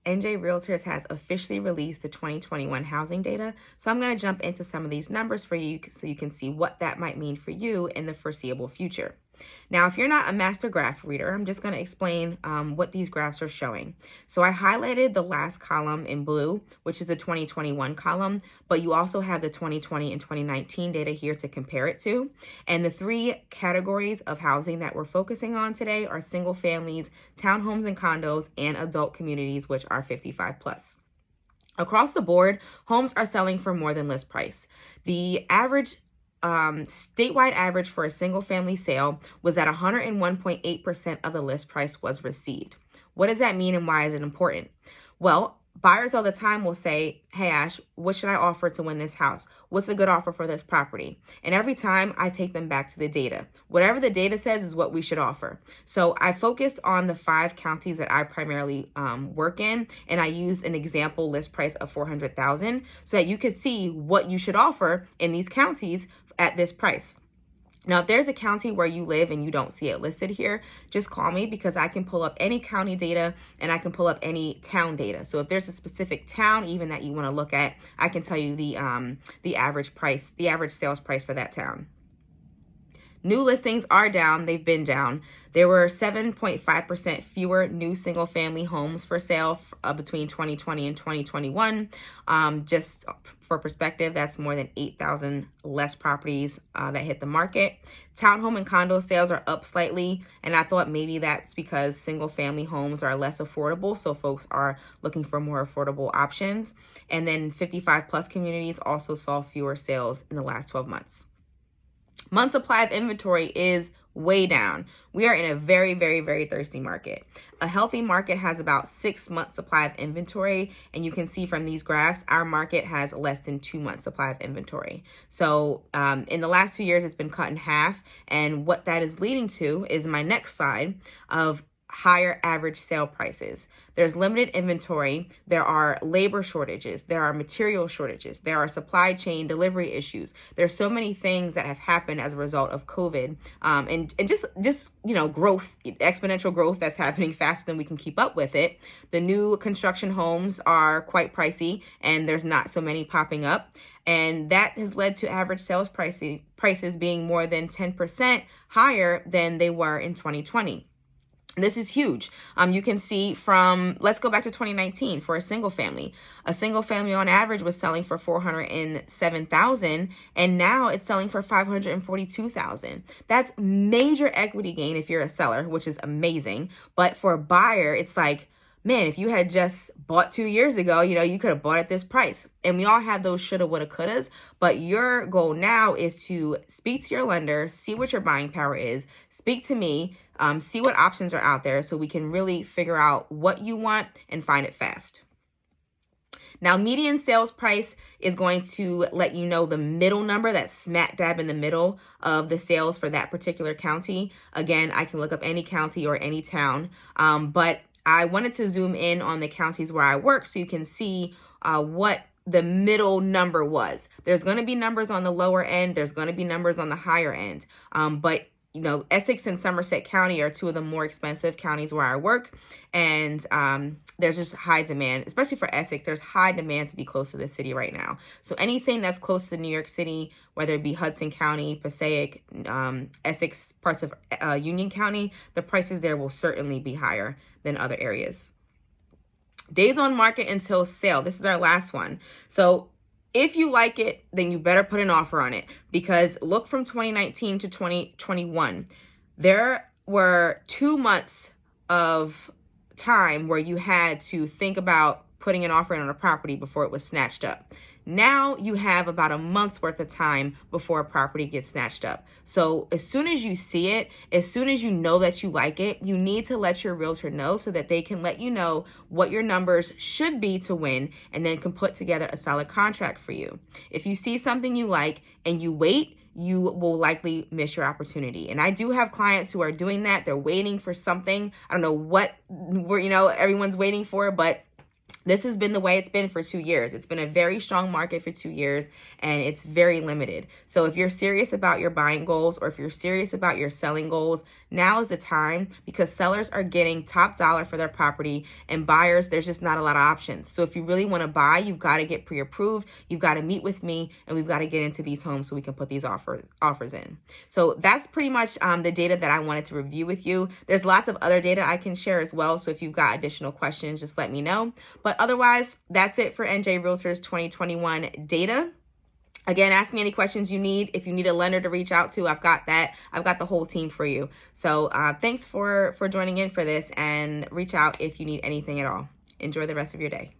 NJ Realtors has officially released the 2021 housing data, so I'm going to jump into some of these numbers for you so you can see what that might mean for you in the foreseeable future. Now, if you're not a master graph reader, I'm just going to explain what these graphs are showing. So I highlighted the last column in blue, which is the 2021 column, but you also have the 2020 and 2019 data here to compare it to. And the three categories of housing that we're focusing on today are single families, townhomes and condos, and adult communities, which are 55 plus. Across the board, homes are selling for more than list price. The average statewide average for a single family sale was that 101.8% of the list price was received. What does that mean and why is it important? Well, buyers all the time will say, hey, Ash, what should I offer to win this house? What's a good offer for this property? And every time I take them back to the data. Whatever the data says is what we should offer. So I focused on the 5 counties that I primarily work in, and I used an example list price of $400,000 so that you could see what you should offer in these counties at this price. Now, if there's a county where you live and you don't see it listed here, just call me because I can pull up any county data and I can pull up any town data. So if there's a specific town even that you want to look at, I can tell you the average price, the average sales price for that town. New listings are down. They've been down. There were 7.5% fewer new single family homes for sale between 2020 and 2021. Just for perspective, that's more than 8,000 less properties that hit the market. Townhome and condo sales are up slightly, and I thought maybe that's because single family homes are less affordable, so folks are looking for more affordable options. And then 55 plus communities also saw fewer sales in the last 12 months. Month supply of inventory is way down. We are in a very, very, very thirsty market. A healthy market has about 6 months supply of inventory. And you can see from these graphs, our market has less than 2 months supply of inventory. So in the last 2 years, it's been cut in half. And what that is leading to is my next slide of higher average sale prices. There's limited inventory. There are labor shortages. There are material shortages. There are supply chain delivery issues. There's so many things that have happened as a result of COVID, and just growth, exponential growth that's happening faster than we can keep up with it. The new construction homes are quite pricey, and there's not so many popping up. And that has led to average sales prices being more than 10% higher than they were in 2020. This is huge. You can see from, let's go back to 2019 for a single family. A single family on average was selling for $407,000, and now it's selling for $542,000. That's major equity gain if you're a seller, which is amazing. But for a buyer, it's like, man, if you had just bought 2 years ago, you could have bought at this price. And we all have those shoulda, woulda, couldas. But your goal now is to speak to your lender, see what your buying power is, speak to me, see what options are out there so we can really figure out what you want and find it fast. Now, median sales price is going to let you know the middle number, that's smack dab in the middle of the sales for that particular county. Again, I can look up any county or any town, but I wanted to zoom in on the counties where I work so you can see what the middle number was. There's going to be numbers on the lower end. There's going to be numbers on the higher end. But Essex and Somerset County are 2 of the more expensive counties where I work. And there's just high demand, especially for Essex. There's high demand to be close to the city right now. So anything that's close to New York City, whether it be Hudson County, Passaic, Essex, parts of Union County, the prices there will certainly be higher than other areas. Days on market until sale. This is our last one. So if you like it, then you better put an offer on it, because look from 2019 to 2021. There were 2 months of time where you had to think about putting an offer in on a property before it was snatched up. Now you have about a month's worth of time before a property gets snatched up. So as soon as you see it, as soon as you know that you like it, you need to let your realtor know so that they can let you know what your numbers should be to win, and then can put together a solid contract for you. If you see something you like and you wait, you will likely miss your opportunity. And I do have clients who are doing that. They're waiting for something. I don't know what everyone's waiting for, but This has been the way it's been for 2 years. It's been a very strong market for 2 years, and it's very limited. So if you're serious about your buying goals, or if you're serious about your selling goals, now is the time, because sellers are getting top dollar for their property, and buyers, there's just not a lot of options. So if you really want to buy, you've got to get pre-approved, you've got to meet with me, and we've got to get into these homes so we can put these offers in. So that's pretty much the data that I wanted to review with you. There's lots of other data I can share as well. So if you've got additional questions, just let me know. But otherwise, that's it for NJ Realtors 2021 data. Again, ask me any questions you need. If you need a lender to reach out to, I've got that. I've got the whole team for you. So thanks for joining in for this, and reach out if you need anything at all. Enjoy the rest of your day.